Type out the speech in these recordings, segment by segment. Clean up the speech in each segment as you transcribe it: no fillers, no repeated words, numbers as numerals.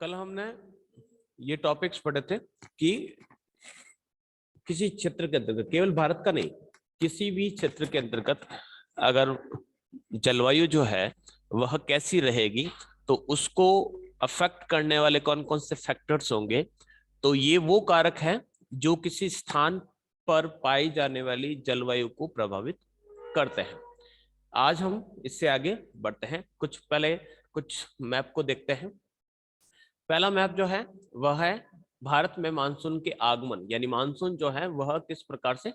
कल हमने ये टॉपिक्स पढ़े थे कि किसी क्षेत्र के अंतर्गत, केवल भारत का नहीं, किसी भी क्षेत्र के अंतर्गत अगर जलवायु जो है वह कैसी रहेगी तो उसको अफेक्ट करने वाले कौन कौन से फैक्टर्स होंगे। तो ये वो कारक हैं जो किसी स्थान पर पाई जाने वाली जलवायु को प्रभावित करते हैं। आज हम इससे आगे बढ़ते हैं। कुछ मैप को देखते हैं। पहला मैप जो है वह है भारत में मानसून के आगमन, यानी मानसून जो है वह किस प्रकार से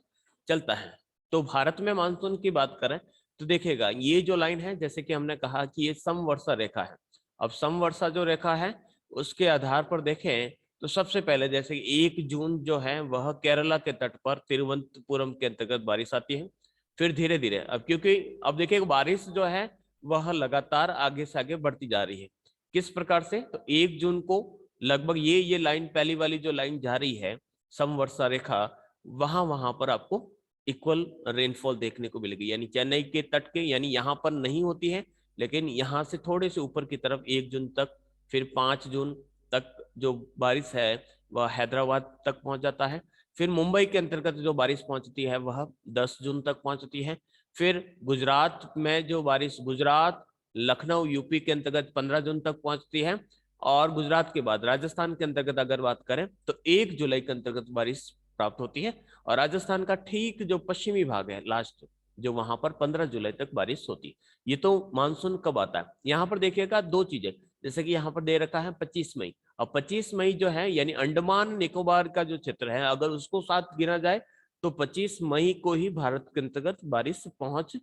चलता है। तो भारत में मानसून की बात करें तो देखिएगा, ये जो लाइन है, जैसे कि हमने कहा कि ये समवर्षा रेखा है। अब समवर्षा जो रेखा है उसके आधार पर देखें तो सबसे पहले जैसे 1 जून जो है वह केरला के तट पर तिरुवनंतपुरम के अंतर्गत बारिश आती है। फिर धीरे धीरे, अब क्योंकि अब देखिए बारिश जो है वह लगातार आगे से आगे बढ़ती जा रही है। किस प्रकार से, तो 1 जून को लगभग ये लाइन, पहली वाली जो लाइन जा रही है समवर्षा रेखा, वहां वहां पर आपको इक्वल रेनफॉल देखने को मिलेगी। यानी चेन्नई के तट के, यानी यहाँ पर नहीं होती है, लेकिन यहाँ से थोड़े से ऊपर की तरफ 1 जून तक, फिर 5 जून तक जो बारिश है वह हैदराबाद तक पहुंच जाता है। फिर मुंबई के अंतर्गत जो बारिश पहुंचती है वह 10 जून तक पहुंचती है। फिर गुजरात में जो बारिश, गुजरात लखनऊ यूपी के अंतर्गत 15 जून तक पहुंचती है। और गुजरात के बाद राजस्थान के अंतर्गत अगर बात करें तो 1 जुलाई के अंतर्गत बारिश प्राप्त होती है। और राजस्थान का ठीक जो पश्चिमी भाग है लास्ट, जो वहां पर 15 जुलाई तक बारिश होती है। ये तो मानसून कब आता है, यहाँ पर देखिएगा दो चीजें, जैसे कि यहाँ पर दे रखा है 25 मई। अब 25 मई जो है यानी अंडमान निकोबार का जो क्षेत्र है, अगर उसको साथ गिना जाए तो 25 मई को ही भारत के अंतर्गत बारिश पहुंच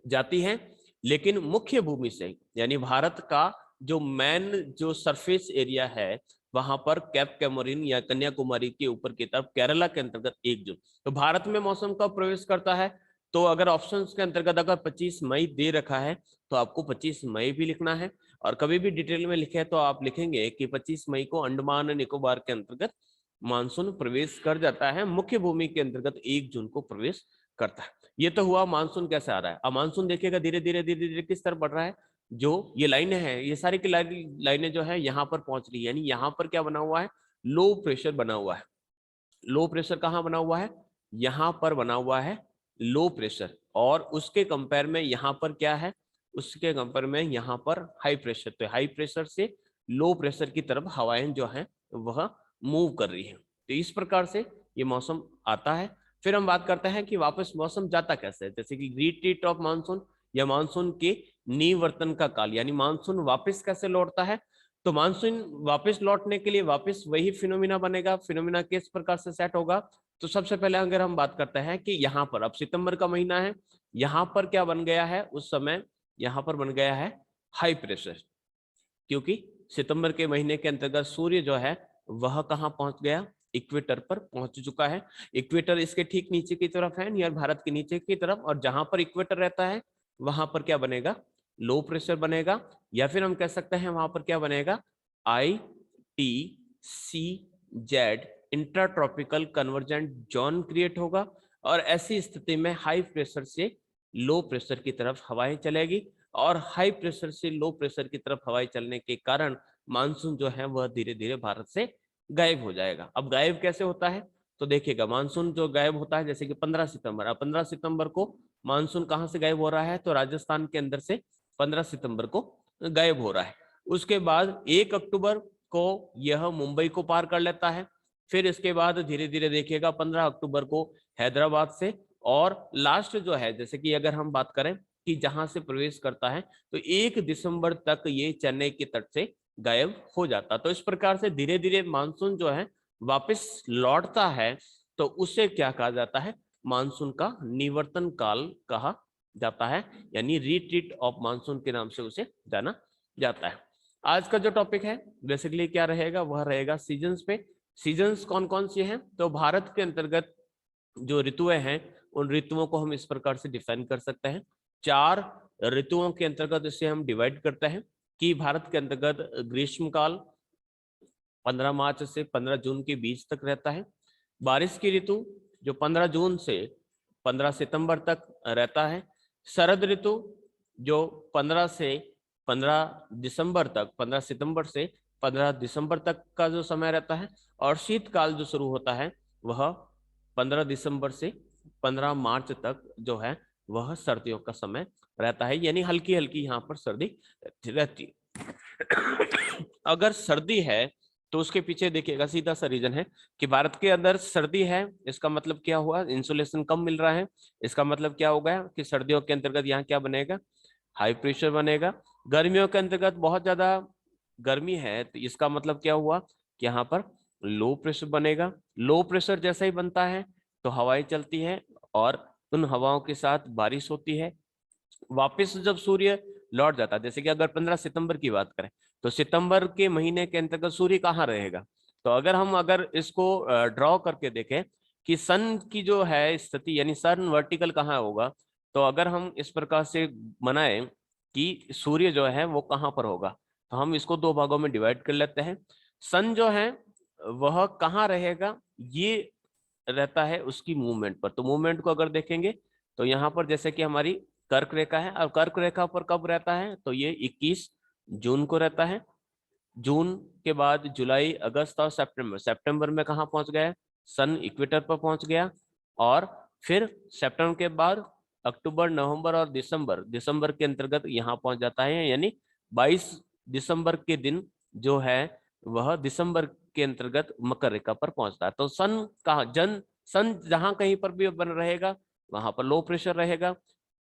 जाती है। लेकिन मुख्य भूमि से, यानी भारत का जो मेन जो सरफेस एरिया है, वहां पर कैप कैमोरिन या कन्याकुमारी के ऊपर की तरफ केरला के अंतर्गत 1 जून। तो भारत में मौसम कब प्रवेश करता है, तो अगर ऑप्शंस के अंतर्गत अगर 25 मई दे रखा है तो आपको 25 मई भी लिखना है। और कभी भी डिटेल में लिखे तो आप लिखेंगे कि 25 मई को अंडमान निकोबार के अंतर्गत मानसून प्रवेश कर जाता है, मुख्य भूमि के अंतर्गत 1 जून को प्रवेश करता है। ये तो हुआ मानसून कैसे आ रहा है। अब मानसून देखिएगा धीरे धीरे धीरे धीरे किस तरफ बढ़ रहा है। जो ये लाइनें हैं, ये सारी की लाइनें जो है यहाँ पर पहुंच रही है, यानी यहाँ पर क्या बना हुआ है, लो प्रेशर बना हुआ है। लो प्रेशर कहाँ बना हुआ है, यहाँ पर बना हुआ है लो प्रेशर। और उसके कंपेयर में यहाँ पर क्या है, उसके कंपेयर में यहाँ पर हाई प्रेशर। तो हाई प्रेशर से लो प्रेशर की तरफ हवाएं जो है वह मूव कर रही है। तो इस प्रकार से ये मौसम आता है। फिर हम बात करते हैं कि वापस मौसम जाता कैसे है, जैसे कि रिट्रीट ऑफ मानसून या मानसून के निवर्तन का काल, यानी मानसून वापस कैसे लौटता है। तो मानसून वापस लौटने के लिए वापस वही फिनोमिना बनेगा। फिनोमिना किस प्रकार से सेट होगा, तो सबसे पहले अगर हम बात करते हैं कि यहाँ पर अब सितंबर का महीना है, यहाँ पर क्या बन गया है उस समय, यहाँ पर बन गया है हाई प्रेशर। क्योंकि सितंबर के महीने के अंतर्गत सूर्य जो है वह कहाँ पहुंच गया, इक्वेटर पर पहुंच चुका है। इक्वेटर इसके ठीक नीचे की तरफ है, नियर भारत के नीचे की तरफ। और जहां पर इक्वेटर रहता है वहां पर क्या बनेगा, लो प्रेशर बनेगा। या फिर हम कह सकते हैं वहां पर क्या बनेगा, ITCZ, intra tropical convergent zone create होगा। और ऐसी स्थिति में हाई प्रेशर से लो प्रेशर की तरफ हवाएं चलेगी। और हाई प्रेशर से लो प्रेशर की तरफ हवाएं चलने के कारण मानसून जो है वह धीरे धीरे भारत से गायब हो जाएगा। अब गायब कैसे होता है, तो देखिएगा मानसून जो गायब होता है, जैसे कि 15 सितंबर, अब 15 सितंबर को मानसून कहाँ से गायब हो रहा है, तो राजस्थान के अंदर से 15 सितंबर को गायब हो रहा है। उसके बाद 1 अक्टूबर को यह मुंबई को पार कर लेता है। फिर इसके बाद धीरे धीरे देखिएगा 15 अक्टूबर को हैदराबाद से। और लास्ट जो है, जैसे कि अगर हम बात करें कि जहां से प्रवेश करता है, तो 1 दिसंबर तक ये चेन्नई के तट से गायब हो जाता। तो इस प्रकार से धीरे धीरे मानसून जो है वापस लौटता है। तो उसे क्या कहा जाता है, मानसून का निवर्तन काल कहा जाता है, यानी रिट्रीट ऑफ मानसून के नाम से उसे जाना जाता है। आज का जो टॉपिक है बेसिकली क्या रहेगा, वह रहेगा सीजन्स पे। सीजन्स कौन कौन सी हैं, तो भारत के अंतर्गत जो ऋतुएं हैं उन ऋतुओं को हम इस प्रकार से डिफाइन कर सकते हैं। 4 ऋतुओं के अंतर्गत इसे हम डिवाइड करते हैं कि भारत के अंतर्गत ग्रीष्म काल 15 मार्च से 15 जून के बीच तक रहता है। बारिश की ऋतु जो 15 जून से 15 सितंबर तक रहता है। शरद ऋतु जो 15 से 15 दिसंबर तक, 15 सितंबर से 15 दिसंबर तक का जो समय रहता है, और शीतकाल जो शुरू होता है वह 15 दिसंबर से 15 मार्च तक जो है वह सर्दियों का समय रहता है, यानी हल्की हल्की यहाँ पर सर्दी रहती है। अगर सर्दी है तो उसके पीछे देखिएगा सीधा सा रीजन है कि भारत के अंदर सर्दी है, इसका मतलब क्या हुआ, इंसुलेशन कम मिल रहा है, इसका मतलब क्या होगा कि सर्दियों के अंतर्गत यहाँ क्या बनेगा, हाई प्रेशर बनेगा। गर्मियों के अंतर्गत बहुत ज्यादा गर्मी है तो इसका मतलब क्या हुआ कि यहाँ पर लो प्रेशर बनेगा। लो प्रेशर जैसा ही बनता है तो हवाएं चलती है और उन हवाओं के साथ बारिश होती है। वापस जब सूर्य लौट जाता है, जैसे कि अगर 15 सितंबर की बात करें तो सितंबर के महीने के अंतर्गत सूर्य कहाँ रहेगा, तो अगर इसको ड्रॉ करके देखें कि सन की जो है स्थिति यानी सन वर्टिकल कहाँ होगा, तो अगर हम इस प्रकार से बनाए कि सूर्य जो है वो कहाँ पर होगा, तो हम इसको दो भागों में डिवाइड कर लेते हैं। सन जो है वह कहाँ रहेगा, ये रहता है उसकी मूवमेंट पर। तो मूवमेंट को अगर देखेंगे तो यहाँ पर जैसे कि हमारी कर्क रेखा है, और कर्क रेखा पर कब रहता है, तो ये 21 जून को रहता है। जून के बाद जुलाई, अगस्त और सितंबर, सितंबर में कहाँ पहुंच गया, सन इक्वेटर पर पहुंच गया। और फिर सितंबर के बाद अक्टूबर, नवंबर और दिसंबर, दिसंबर के अंतर्गत यहाँ पहुंच जाता है, यानी 22 दिसंबर के दिन जो है वह दिसंबर के अंतर्गत मकर रेखा पर पहुंचता है। तो सन जहां कहीं पर भी बन रहेगा वहां पर लो प्रेशर रहेगा,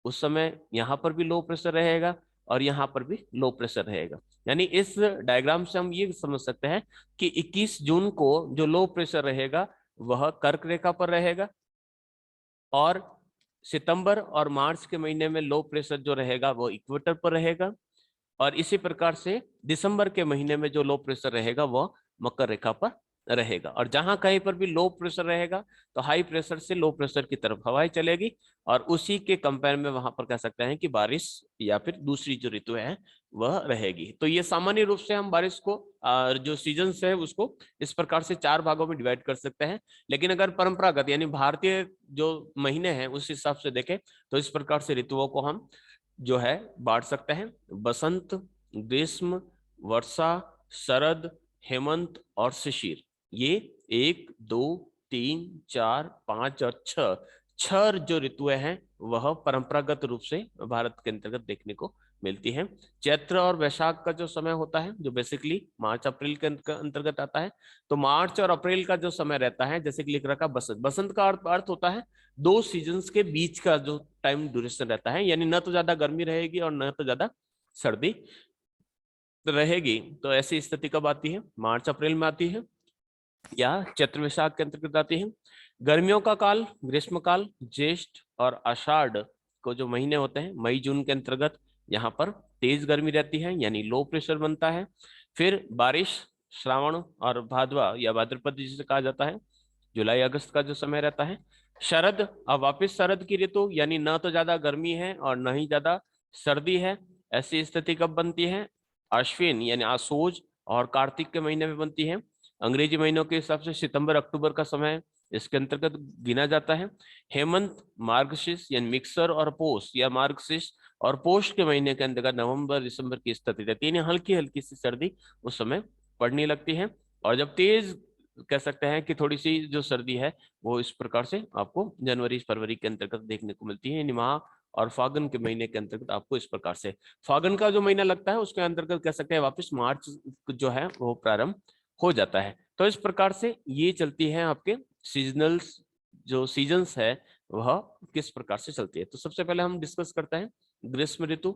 उस समय यहाँ पर भी लो प्रेशर रहेगा और यहाँ पर भी लो प्रेशर रहेगा। यानी इस डायग्राम से हम ये समझ सकते हैं कि 21 जून को जो लो प्रेशर रहेगा वह कर्क रेखा पर रहेगा, और सितंबर और मार्च के महीने में लो प्रेशर जो रहेगा वो इक्वेटर पर रहेगा, और इसी प्रकार से दिसंबर के महीने में जो लो प्रेशर रहेगा वो मकर रेखा पर रहेगा। और जहां कहीं पर भी लो प्रेशर रहेगा तो हाई प्रेशर से लो प्रेशर की तरफ हवाएं चलेगी, और उसी के कंपेयर में वहां पर कह सकते हैं कि बारिश या फिर दूसरी जो ऋतु है वह रहेगी। तो ये सामान्य रूप से हम बारिश को जो सीजन है उसको इस प्रकार से 4 भागों में डिवाइड कर सकते हैं। लेकिन अगर परंपरागत यानी भारतीय जो महीने हैं उस हिसाब से देखें तो इस प्रकार से ऋतुओं को हम जो है बांट सकते हैं: बसंत, ग्रीष्म, वर्षा, शरद, हेमंत और शिशिर। ये 1, 2, 3, 4, 5 और 6 जो ऋतुएं हैं वह परंपरागत रूप से भारत के अंतर्गत देखने को मिलती हैं। चैत्र और वैशाख का जो समय होता है जो बेसिकली मार्च अप्रैल के अंतर्गत आता है, तो मार्च और अप्रैल का जो समय रहता है जैसे कि लिख रखा बसंत, बसंत का अर्थ होता है 2 सीजन्स के बीच का जो टाइम ड्यूरेशन रहता है, यानी न तो ज्यादा गर्मी रहेगी और न तो ज्यादा सर्दी रहेगी। तो ऐसी स्थिति कब आती है, मार्च अप्रैल में आती है या चैत्र वैशाख के अंतर्गत आती है। गर्मियों का काल ग्रीष्म काल ज्येष्ठ और आषाढ़ को जो महीने होते हैं मई जून के अंतर्गत यहाँ पर तेज गर्मी रहती है यानी लो प्रेशर बनता है। फिर बारिश श्रावण और भादवा या भाद्रपद जिसे कहा जाता है, जुलाई अगस्त का जो समय रहता है। शरद, अब वापिस शरद की ऋतु यानी न तो ज्यादा गर्मी है और न ही ज्यादा सर्दी है। ऐसी स्थिति कब बनती है, अश्विन यानी आशोज और कार्तिक के महीने में बनती है। अंग्रेजी महीनों के हिसाब से सितंबर अक्टूबर का समय इसके अंतर्गत गिना जाता है। हेमंत मार्गशीर्ष यानी मिक्सर और पोष या मार्गशीर्ष और पोष के महीने के अंतर्गत नवंबर दिसंबर की स्थिति रहती है, यानी हल्की हल्की सी सर्दी उस समय पड़ने लगती है। और जब तेज कह सकते हैं कि थोड़ी सी जो सर्दी है वो इस प्रकार से आपको जनवरी फरवरी के अंतर्गत देखने को मिलती है, यानी माह और फागुन के महीने के अंतर्गत आपको इस प्रकार से फागुन का जो महीना लगता है उसके अंतर्गत कह सकते हैं वापस मार्च जो है वो प्रारंभ हो जाता है। तो इस प्रकार से ये चलती है आपके सीजनल्स जो सीजन्स है वह किस प्रकार से चलती है। तो सबसे पहले हम डिस्कस करते हैं ग्रीष्म ऋतु।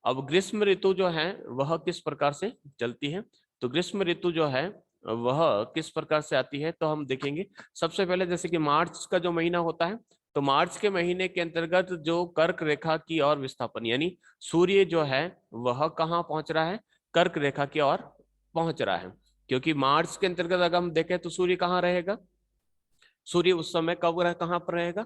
अब ग्रीष्म ऋतु जो है वह किस प्रकार से चलती है, तो ग्रीष्म ऋतु जो है वह किस प्रकार से आती है, तो हम देखेंगे सबसे पहले जैसे कि मार्च का जो महीना होता है, तो मार्च के महीने के अंतर्गत जो कर्क रेखा की ओर विस्थापन यानी सूर्य जो है वह कहाँ पहुंच रहा है, कर्क रेखा की ओर पहुंच रहा है। क्योंकि मार्च के अंतर्गत अगर हम देखें तो सूर्य कहाँ रहेगा, सूर्य उस समय कब कहाँ पर रहेगा,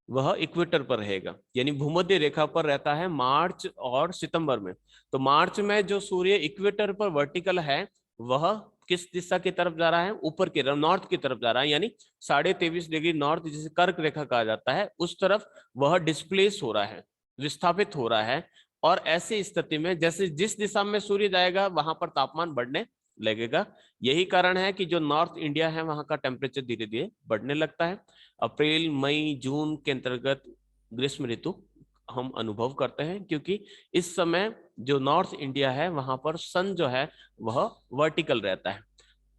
वह इक्वेटर पर रहेगा यानी भूमध्य रेखा पर रहता है मार्च और सितंबर में। तो मार्च में जो सूर्य इक्वेटर पर वर्टिकल है वह किस दिशा की तरफ जा रहा है, ऊपर की तरफ नॉर्थ की तरफ जा रहा है, यानी 23.5 डिग्री नॉर्थ जिसे कर्क रेखा कहा जाता है उस तरफ वह डिस्प्लेस हो रहा है, विस्थापित हो रहा है। और ऐसी स्थिति में जैसे जिस दिशा में सूर्य जाएगा वहां पर तापमान बढ़ने लगेगा। यही कारण है कि जो नॉर्थ इंडिया है वहां का टेम्परेचर धीरे धीरे बढ़ने लगता है। अप्रैल मई जून के अंतर्गत ग्रीष्म ऋतु हम अनुभव करते हैं, क्योंकि इस समय जो नॉर्थ इंडिया है वहां पर सन जो है वह वर्टिकल रहता है।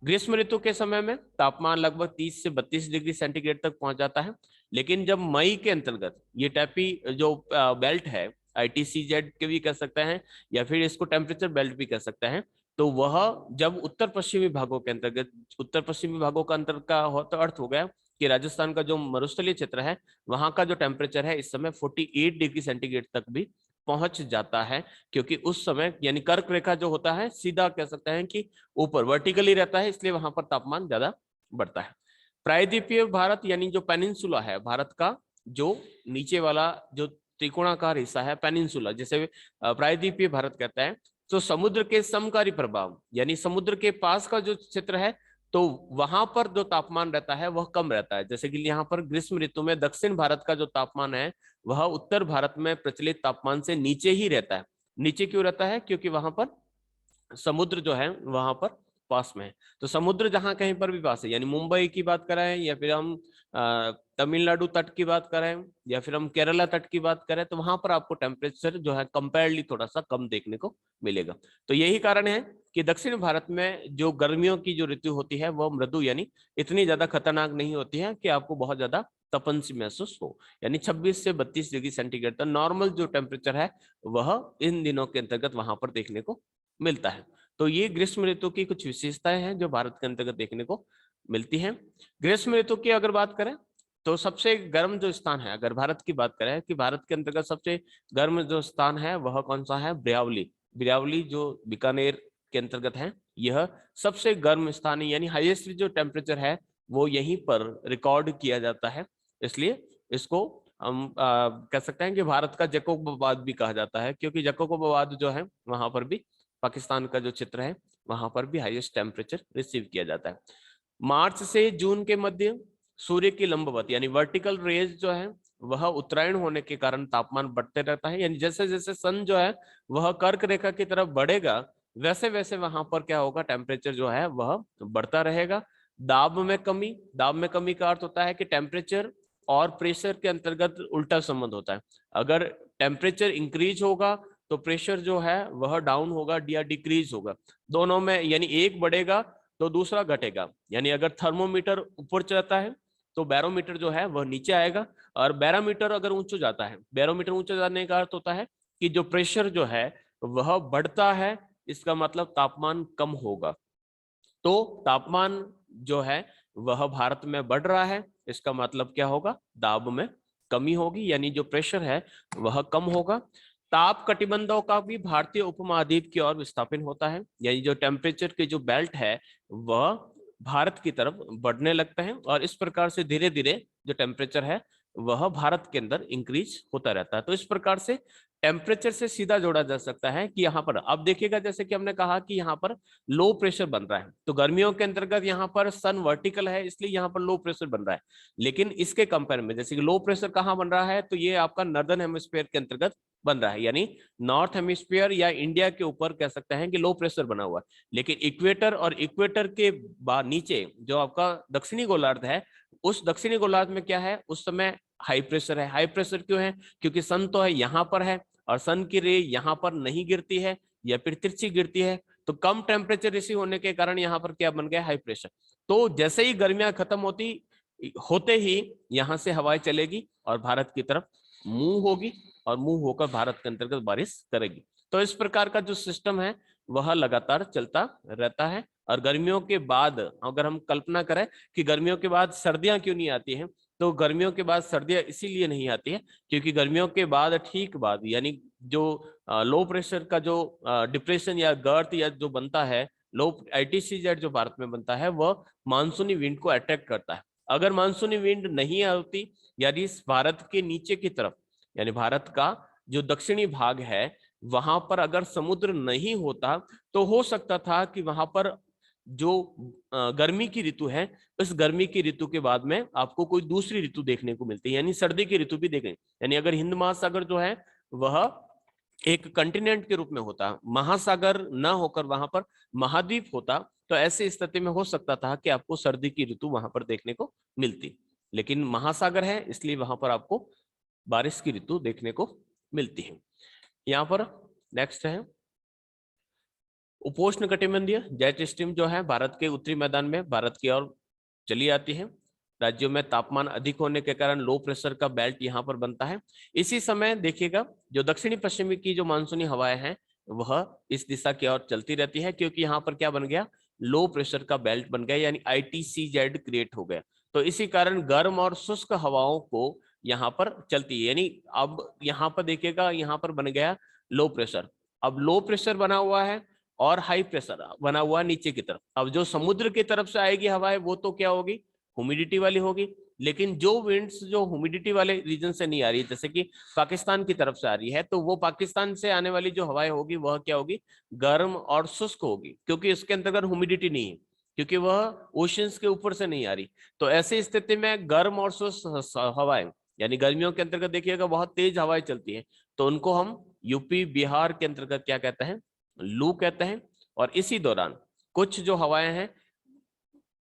ग्रीष्म ऋतु के समय में तापमान लगभग 30 से 32 डिग्री सेंटीग्रेड तक पहुंच जाता है। लेकिन जब मई के अंतर्गत ये टैपी जो बेल्ट है, ITCZ के भी कह सकते हैं या फिर इसको टेम्परेचर बेल्ट भी कह सकते हैं, तो वह जब उत्तर पश्चिमी भागों के अंतर्गत, उत्तर पश्चिमी भागों का अंतर का तो अर्थ हो गया कि राजस्थान का जो मरुस्थलीय क्षेत्र है वहां का जो टेम्परेचर है इस समय 48 डिग्री सेंटीग्रेड तक भी पहुंच जाता है, क्योंकि उस समय यानी कर्क रेखा जो होता है सीधा कह सकते हैं कि ऊपर वर्टिकली रहता है, इसलिए वहां पर तापमान ज्यादा बढ़ता है। प्रायद्वीपीय भारत यानी जो पेनिनसुला है भारत का, जो नीचे वाला जो त्रिकोणाकार हिस्सा है पेनिनसुला, जैसे प्रायद्वीपीय भारत कहता है, तो समुद्र के समकारी प्रभाव यानी समुद्र के पास का जो क्षेत्र है तो वहां पर जो तापमान रहता है वह कम रहता है। जैसे कि यहाँ पर ग्रीष्म ऋतु में दक्षिण भारत का जो तापमान है वह उत्तर भारत में प्रचलित तापमान से नीचे ही रहता है। नीचे क्यों रहता है? क्योंकि वहां पर समुद्र जो है वहां पर पास में है। तो समुद्र जहां कहीं पर भी पास है, यानी मुंबई की बात करें या फिर हम तमिलनाडु तट की बात करें या फिर हम केरला तट की बात करें, तो वहां पर आपको टेम्परेचर जो है कंपेयरली थोड़ा सा कम देखने को मिलेगा। तो यही कारण है कि दक्षिण भारत में जो गर्मियों की जो ऋतु होती है वह मृदु यानी इतनी ज्यादा खतरनाक नहीं होती है कि आपको बहुत ज्यादा तपन सी महसूस हो। यानी 26 से 32 डिग्री सेंटीग्रेड तक नॉर्मल जो टेम्परेचर है वह इन दिनों के अंतर्गत वहां पर देखने को मिलता है। तो ये ग्रीष्म ऋतु की कुछ विशेषताएं हैं जो भारत के अंतर्गत देखने को मिलती हैं। ग्रीष्म ऋतु की अगर बात करें तो सबसे गर्म जो स्थान है, अगर भारत की बात करें कि भारत के अंतर्गत सबसे गर्म जो स्थान है वह कौन सा है? ब्रियावली। ब्रियावली जो बीकानेर के अंतर्गत है, यह सबसे गर्म स्थान है, यानी हाईएस्ट जो टेम्परेचर है वो यहीं पर रिकॉर्ड किया जाता है। इसलिए इसको हम कह सकते हैं कि भारत का जैकोबाबाद भी कहा जाता है, क्योंकि जैकोबाबाद जो है वहां पर भी पाकिस्तान का जो क्षेत्र है वहां पर भी हाईएस्ट टेम्परेचर रिसीव किया जाता है। मार्च से जून के मध्य सूर्य की लंबवत यानी वर्टिकल रेज जो है वह उत्तरायण होने के कारण तापमान बढ़ते रहता है। यानी जैसे जैसे सन जो है वह कर्क रेखा की तरफ बढ़ेगा वैसे वैसे वहां पर क्या होगा? टेम्परेचर जो है वह बढ़ता रहेगा। दाब में कमी, दाब में कमी का अर्थ होता है कि टेम्परेचर और प्रेशर के अंतर्गत उल्टा संबंध होता है। अगर टेम्परेचर इंक्रीज होगा तो प्रेशर जो है वह डाउन होगा या डिक्रीज होगा, दोनों में, यानी एक बढ़ेगा तो दूसरा घटेगा। यानी अगर थर्मोमीटर ऊपर चलता है तो बैरोमीटर जो है वह नीचे आएगा, और बैरोमीटर अगर ऊंचा जाता है, बैरोमीटर ऊंचा जाने का अर्थ होता है कि जो प्रेशर जो है वह बढ़ता है, इसका मतलब तापमान कम होगा। तो तापमान जो है वह भारत में बढ़ रहा है, इसका मतलब क्या होगा? दाब में कमी होगी, यानी जो प्रेशर है वह कम होगा। ताप कटिबंधों का भी भारतीय उपमहाद्वीप की ओर विस्थापन होता है, यानी जो टेम्परेचर की जो बेल्ट है वह भारत की तरफ बढ़ने लगता है, और इस प्रकार से धीरे धीरे जो टेम्परेचर है वह भारत के अंदर इंक्रीज होता रहता है। तो इस प्रकार से टेम्परेचर से सीधा जोड़ा जा सकता है कि यहाँ पर अब देखिएगा, जैसे कि हमने कहा कि यहाँ पर लो प्रेशर बन रहा है, तो गर्मियों के अंतर्गत यहाँ पर सन वर्टिकल है इसलिए यहाँ पर लो प्रेशर बन रहा है। लेकिन इसके कंपेयर में जैसे कि लो प्रेशर कहाँ बन रहा है, तो ये आपका नॉर्दर्न हेमिस्फीयर के अंतर्गत बन रहा है, यानी नॉर्थ हेमिस्फीयर या इंडिया के ऊपर कह सकते हैं कि लो प्रेशर बना हुआ है। लेकिन इक्वेटर और इक्वेटर के बाद नीचे जो आपका दक्षिणी गोलार्ध है, उस दक्षिणी गोलार्ध में क्या है? उस समय हाई प्रेशर है। हाई प्रेशर क्यों है? क्योंकि सन तो है यहाँ पर है और सन की रे यहाँ पर नहीं गिरती है या फिर तिरछी गिरती है, तो कम टेम्परेचर रिसीव होने के कारण यहाँ पर क्या बन गया? High pressure. तो जैसे ही गर्मियां खत्म होते ही यहाँ से हवाएं चलेगी और भारत की तरफ मुंह होगी, और मुंह होकर भारत के अंतर्गत बारिश करेगी। तो इस प्रकार का जो सिस्टम है वह लगातार चलता रहता है। और गर्मियों के बाद अगर हम कल्पना करें कि गर्मियों के बाद सर्दियां क्यों नहीं आती हैं, तो गर्मियों के बाद सर्दियां इसीलिए नहीं आती है क्योंकि गर्मियों के बाद ठीक बाद यानी जो लो प्रेशर का जो डिप्रेशन या गर्त या जो बनता है, लो ITCZ जो भारत में बनता है वह मानसूनी विंड को अट्रैक्ट करता है। अगर मानसूनी विंड नहीं आती, यानी भारत के नीचे की तरफ, यानी भारत का जो दक्षिणी भाग है वहां पर अगर समुद्र नहीं होता तो हो सकता था कि वहां पर जो गर्मी की ऋतु है, इस गर्मी की ऋतु के बाद में आपको कोई दूसरी ऋतु देखने को मिलती है, यानी सर्दी की ऋतु भी देखें। यानी अगर हिंद महासागर जो है वह एक कंटिनेंट के रूप में होता, महासागर न होकर वहां पर महाद्वीप होता, तो ऐसी स्थिति में हो सकता था कि आपको सर्दी की ऋतु वहां पर देखने को मिलती। लेकिन महासागर है इसलिए वहां पर आपको बारिश की ऋतु देखने को मिलती है। यहाँ पर नेक्स्ट है उपोष्ण कटिबंधीय जेट स्ट्रीम जो है भारत के उत्तरी मैदान में भारत की ओर चली आती है। राज्यों में तापमान अधिक होने के कारण लो प्रेशर का बेल्ट यहाँ पर बनता है। इसी समय देखिएगा जो दक्षिणी पश्चिमी की जो मानसूनी हवाएं हैं वह इस दिशा की ओर चलती रहती है, क्योंकि यहाँ पर क्या बन गया, लो प्रेशर का बेल्ट बन गया, यानी ITCZ क्रिएट हो गया। तो इसी कारण गर्म और शुष्क हवाओं को यहाँ पर चलती है, यानी अब यहाँ पर देखिएगा यहाँ पर बन गया लो प्रेशर। अब लो प्रेशर बना हुआ है और हाई प्रेशर बना हुआ है नीचे की तरफ। अब जो समुद्र की तरफ से आएगी हवाएं वो तो क्या होगी, ह्यूमिडिटी वाली होगी। लेकिन जो विंड्स जो ह्यूमिडिटी वाले रीजन से नहीं आ रही है, जैसे कि पाकिस्तान की तरफ से आ रही है, तो वो पाकिस्तान से आने वाली जो हवाएं होगी वह क्या होगी, गर्म और शुष्क होगी, क्योंकि इसके अंतर्गत ह्यूमिडिटी नहीं है, क्योंकि वह ओशंस के ऊपर से नहीं आ रही। तो ऐसी स्थिति में गर्म और शुष्क हवाएं, यानी गर्मियों के अंतर्गत देखिएगा बहुत तेज हवाएं चलती है, तो उनको हम यूपी बिहार के अंतर्गत क्या कहते हैं, लू कहते हैं। और इसी दौरान कुछ जो हवाएं हैं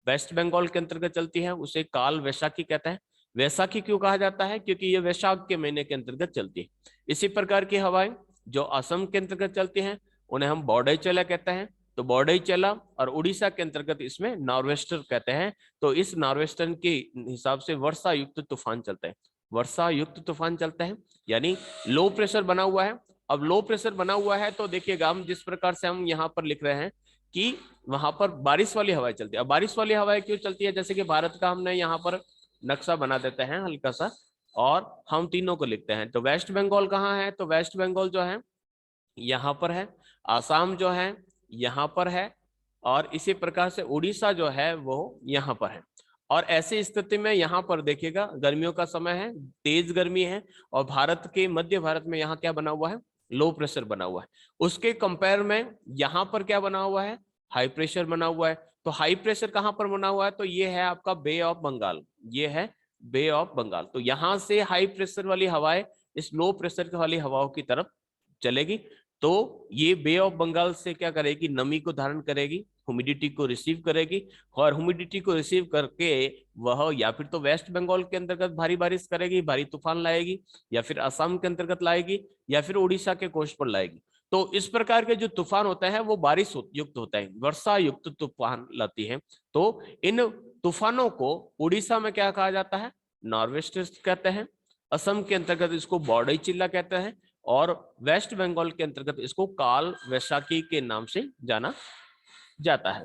वेस्ट बंगाल के अंतर्गत चलती है, उसे काल वैशाखी कहते हैं। वैशाखी क्यों कहा जाता है, क्योंकि ये वैशाख के महीने के अंतर्गत चलती है। इसी प्रकार की हवाएं जो असम के अंतर्गत चलती हैं उन्हें हम बॉर्डर चला कहते हैं। तो बॉर्डर चला और उड़ीसा के अंतर्गत इसमें नॉर्वेस्टर कहते हैं। तो इस नॉर्वेस्टर के हिसाब से वर्षा युक्त तूफान चलते हैं, वर्षा युक्त तूफान चलते हैं, यानी लो प्रेशर बना हुआ है। अब लो प्रेशर बना हुआ है तो देखिएगा हम जिस प्रकार से हम यहाँ पर लिख रहे हैं कि वहां पर बारिश वाली हवाएं चलती है। अब बारिश वाली हवाएं क्यों चलती है, जैसे कि भारत का हमने यहाँ पर नक्शा बना देते हैं हल्का सा और हम तीनों को लिखते हैं। तो वेस्ट बंगाल कहाँ है, तो वेस्ट बंगाल जो है यहाँ पर है, आसाम जो है यहाँ पर है, और इसी प्रकार से उड़ीसा जो है वो यहाँ पर है। और ऐसी स्थिति में यहाँ पर देखिएगा गर्मियों का समय है, तेज गर्मी है, और भारत के मध्य भारत में यहाँ क्या बना हुआ है, लो प्रेशर बना हुआ है। उसके कंपेयर में यहाँ पर क्या बना हुआ है, हाई प्रेशर बना हुआ है। तो हाई प्रेशर कहाँ पर बना हुआ है, तो ये है आपका बे ऑफ बंगाल, ये है बे ऑफ बंगाल। तो यहाँ से हाई प्रेशर वाली हवाएं इस लो प्रेशर वाली हवाओं की तरफ चलेगी। तो ये बे ऑफ बंगाल से क्या करेगी, नमी को धारण करेगी, ह्यूमिडिटी को रिसीव करेगी, और ह्यूमिडिटी को रिसीव करके वह या फिर तो वेस्ट बंगाल के अंतर्गत भारी बारिश करेगी, भारी तूफान लाएगी, या फिर असम के अंतर्गत लाएगी, या फिर उड़ीसा के कोस्ट पर लाएगी। तो इस प्रकार के जो तूफान होता है वो बारिश युक्त होता है, वर्षा युक्त तूफान लाती है। तो इन तूफानों को उड़ीसा में क्या कहा जाता है, नॉर्वेस्टर्स कहते हैं। असम के अंतर्गत इसको बॉर्डई चिल्ला कहते हैं, और वेस्ट बंगाल के अंतर्गत इसको काल वैशाखी के नाम से जाना जाता है।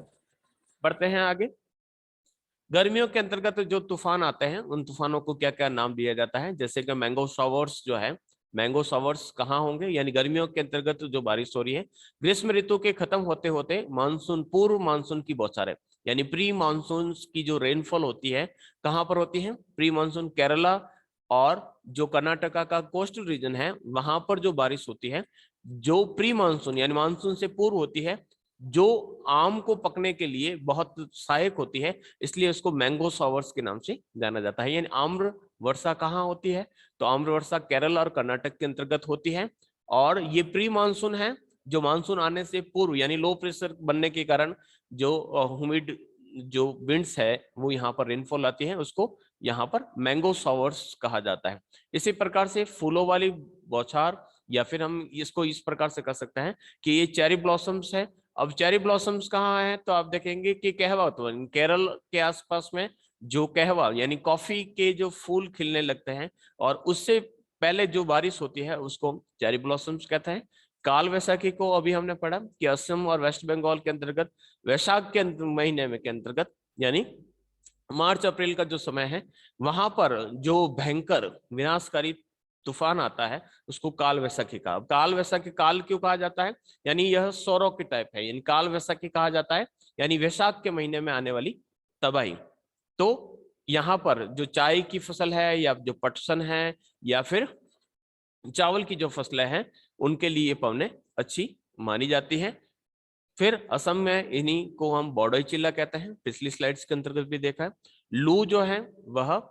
बढ़ते हैं आगे। गर्मियों के अंतर्गत जो तूफान आते हैं उन तूफानों को क्या क्या नाम दिया जाता है, जैसे कि मैंगो शॉवर्स जो है, मैंगो शॉवर्स कहाँ होंगे, यानी गर्मियों के अंतर्गत जो बारिश हो रही है। ग्रीष्म ऋतु के खत्म होते होते मानसून, पूर्व मानसून की बौछारें, यानी प्री मानसून की जो रेनफॉल होती है कहाँ पर होती है, प्री मानसून केरला और जो कर्नाटका का कोस्टल रीजन है वहां पर जो बारिश होती है, जो प्री मानसून यानी मानसून से पूर्व होती है, जो आम को पकने के लिए बहुत सहायक होती है, इसलिए उसको मैंगो शॉवर्स के नाम से जाना जाता है। यानी आम्र वर्षा कहाँ होती है, तो आम्र वर्षा केरल और कर्नाटक के अंतर्गत होती है। और ये प्री मानसून है, जो मानसून आने से पूर्व, यानी लो प्रेशर बनने के कारण जो ह्यूमिड जो विंड्स है वो यहाँ पर रेनफॉल आती है, उसको यहाँ पर मैंगो शॉवर्स कहा जाता है। इसी प्रकार से फूलों वाली बौछार, या फिर हम इसको इस प्रकार से कर सकते हैं कि ये चेरी ब्लॉसम्स है। अब चेरी ब्लॉसम्स कहाँ है, तो आप देखेंगे कि कहवा, तो केरल के आसपास में जो कहवा यानी कॉफी के जो फूल खिलने लगते हैं, और उससे पहले जो बारिश होती है उसको चेरी ब्लॉसम्स कहते हैं। काल वैशाखी को अभी हमने पढ़ा कि असम और वेस्ट बंगाल के अंतर्गत वैशाख के महीने में के अंतर्गत, यानी मार्च अप्रैल का जो समय है वहां पर जो भयंकर विनाशकारी तूफान आता है उसको काल वैशाखी का। काल वैशाखी काल क्यों कहा जाता है, यानी यह सौरों की टाइप है, यानी काल वैशाखी कहा जाता है, यानी वैशाख के महीने में आने वाली तबाही। तो यहाँ पर जो चाय की फसल है, या जो पटसन है, या फिर चावल की जो फसलें हैं, उनके लिए पवने अच्छी मानी जाती है। फिर असम में इन्हीं को हम बॉर्डर चिल्ला कहते हैं, पिछली स्लाइड्स के अंतर्गत भी देखा है। लू जो है वह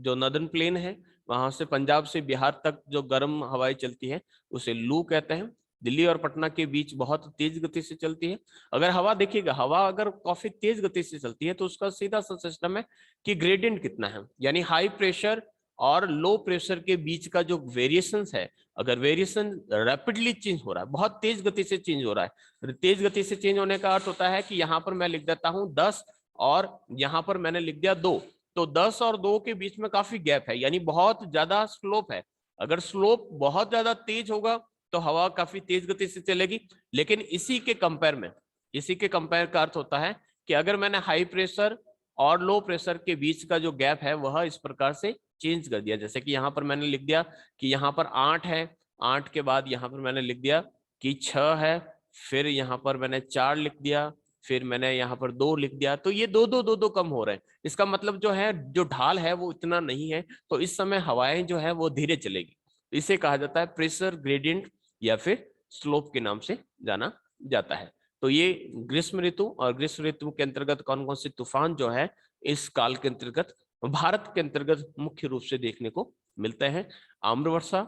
जो नदर्न प्लेन है वहां से पंजाब से बिहार तक जो गर्म हवाएं चलती है उसे लू कहते हैं। दिल्ली और पटना के बीच बहुत तेज गति से चलती है। अगर हवा देखिएगा, हवा अगर काफी तेज गति से चलती है तो उसका सीधा सा सिस्टम है कि ग्रेडियंट कितना है, यानी हाई प्रेशर और लो प्रेशर के बीच का जो वेरिएशन है, अगर वेरिएशन रैपिडली चेंज हो रहा है, बहुत तेज गति से चेंज हो रहा है, तेज गति से चेंज होने का अर्थ होता है कि यहाँ पर मैं लिख देता हूँ 10 और यहाँ पर मैंने लिख दिया 2, तो 10 और 2 के बीच में काफी गैप है, यानी बहुत ज्यादा स्लोप है। अगर स्लोप बहुत ज्यादा तेज होगा तो हवा काफी तेज गति से चलेगी। लेकिन इसी के कंपेयर का अर्थ होता है कि अगर मैंने हाई प्रेशर और लो प्रेशर के बीच का जो गैप है वह इस प्रकार से चेंज कर दिया, जैसे कि यहाँ पर मैंने लिख दिया कि यहाँ पर 8 है, 8 के बाद यहाँ पर मैंने लिख दिया कि 6 है, फिर यहाँ पर मैंने 4 लिख दिया, फिर मैंने यहाँ पर 2 लिख दिया, तो ये 2 कम हो रहे हैं। इसका मतलब जो है, जो ढाल है वो इतना नहीं है, तो इस समय हवाएं जो है वो धीरे चलेगी। इसे कहा जाता है प्रेशर ग्रेडियंट या फिर स्लोप के नाम से जाना जाता है। तो ये ग्रीष्म ऋतु, और ग्रीष्म ऋतु के अंतर्गत कौन कौन से तूफान जो है इस काल के अंतर्गत भारत के अंतर्गत मुख्य रूप से देखने को मिलते हैं। आम्र वर्षा,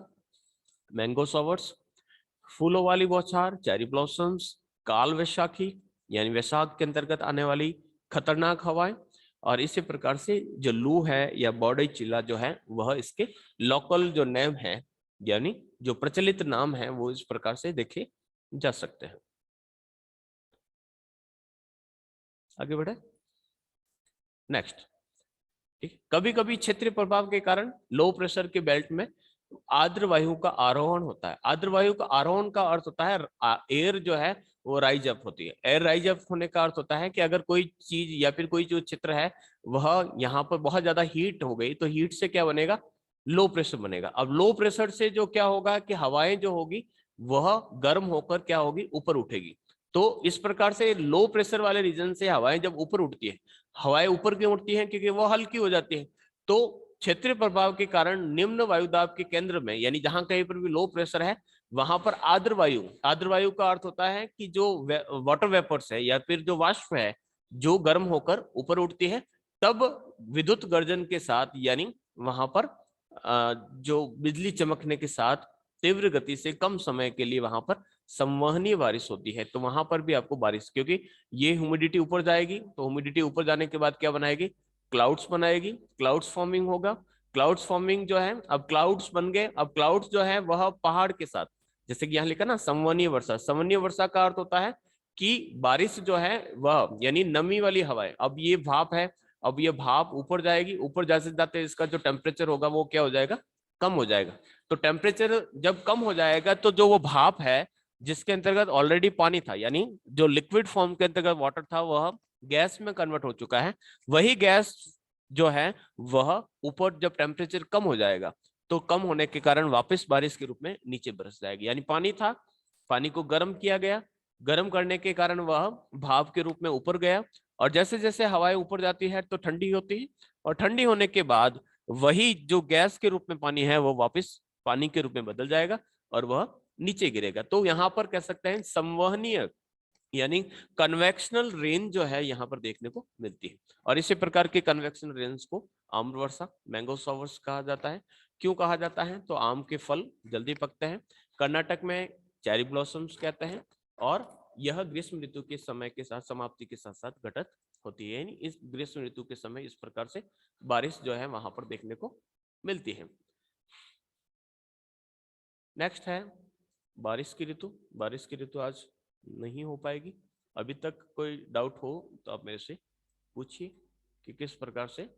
मैंगो शॉवर्स, फूलों वाली बौछार, चेरी ब्लॉसम्स, काल वैशाखी यानी वैशाख के अंतर्गत आने वाली खतरनाक हवाएं, और इसी प्रकार से जो लू है या बॉडी चिल्ला जो है वह इसके लोकल जो नेम है, यानी जो प्रचलित नाम है, वो इस प्रकार से देखे जा सकते हैं। आगे बढ़े, नेक्स्ट। ठीक, कभी कभी क्षेत्रीय प्रभाव के कारण लो प्रेशर के बेल्ट में आर्द्र वायु का आरोहण होता है। आर्द्र वायु का आरोहण का अर्थ होता है एयर जो है वो राइज अप होती है। एयर राइज अप होने का अर्थ होता है कि अगर कोई चीज या फिर कोई जो क्षेत्र है वह यहाँ पर बहुत ज्यादा हीट हो गई, तो हीट से क्या बनेगा, लो प्रेशर बनेगा। अब लो प्रेशर से जो क्या होगा कि हवाएं जो होगी वह गर्म होकर क्या होगी, ऊपर उठेगी। तो इस प्रकार से लो प्रेशर वाले रीजन से हवाएं जब ऊपर उठती है, हवाएं ऊपर क्यों उठती हैं, क्योंकि वो हल्की हो जाती है। तो क्षेत्रीय प्रभाव के कारण निम्न वायुदाब के केंद्र में, यानी जहां कहीं पर भी लो प्रेशर है वहां पर आर्द्र वायु का अर्थ होता है कि जो वाटर वेपर्स है या फिर जो वाष्प है जो गर्म होकर ऊपर उठती है, तब विद्युत गर्जन के साथ, यानी वहां पर जो बिजली चमकने के साथ तीव्र गति से कम समय के लिए वहां पर संवहनीय बारिश होती है। तो वहां पर भी आपको बारिश, क्योंकि ये ह्यूमिडिटी ऊपर जाएगी, तो ह्यूमिडिटी ऊपर जाने के बाद क्या बनाएगी, क्लाउड्स बनाएगी, क्लाउड्स फॉर्मिंग होगा। क्लाउड्स फॉर्मिंग जो है, अब क्लाउड्स बन गए, अब क्लाउड्स जो है वह पहाड़ के साथ, जैसे कि यहाँ लिखा ना संवहनीय वर्षा, संवहनीय वर्षा का अर्थ होता है कि बारिश जो है वह, यानी नमी वाली हवाएं, अब ये भाप है, अब ये भाप ऊपर जाएगी, ऊपर जाते जाते इसका जो टेम्परेचर होगा वो क्या हो जाएगा, कम हो जाएगा। तो टेम्परेचर जब कम हो जाएगा तो जो वो भाप है जिसके अंतर्गत ऑलरेडी पानी था, यानी जो लिक्विड फॉर्म के अंतर्गत वाटर था वह गैस में कन्वर्ट हो चुका है, वही गैस जो है वह ऊपर जब टेम्परेचर कम हो जाएगा तो कम होने के कारण वापस बारिश के रूप में नीचे बरस जाएगी। यानी पानी था, पानी को गर्म किया गया, गर्म करने के कारण वह भाप के रूप में ऊपर गया, और जैसे जैसे हवाएं ऊपर जाती है तो ठंडी होती है, और ठंडी होने के बाद वही जो गैस के रूप में पानी है वो वापस पानी के रूप में बदल जाएगा और वह नीचे गिरेगा। तो यहाँ पर कह सकते हैं संवहनीय यानी कन्वेक्शनल रेन जो है यहाँ पर देखने को मिलती है, और इसी प्रकार के कन्वेक्शनल रेन्स को आम्र वर्षा, मैंगो शॉवर्स कहा जाता है। क्यों कहा जाता है, तो आम के फल जल्दी पकते हैं। कर्नाटक में चेरी ब्लॉसम्स कहते हैं, और यह ग्रीष्म ऋतु के समय के साथ, समाप्ति के साथ साथ घटित होती है, यानी इस ग्रीष्म ऋतु के समय इस प्रकार से बारिश जो है वहां पर देखने को मिलती है। नेक्स्ट है बारिश की ऋतु। बारिश की ऋतु आज नहीं हो पाएगी। अभी तक कोई डाउट हो तो आप मेरे से पूछिए कि किस प्रकार से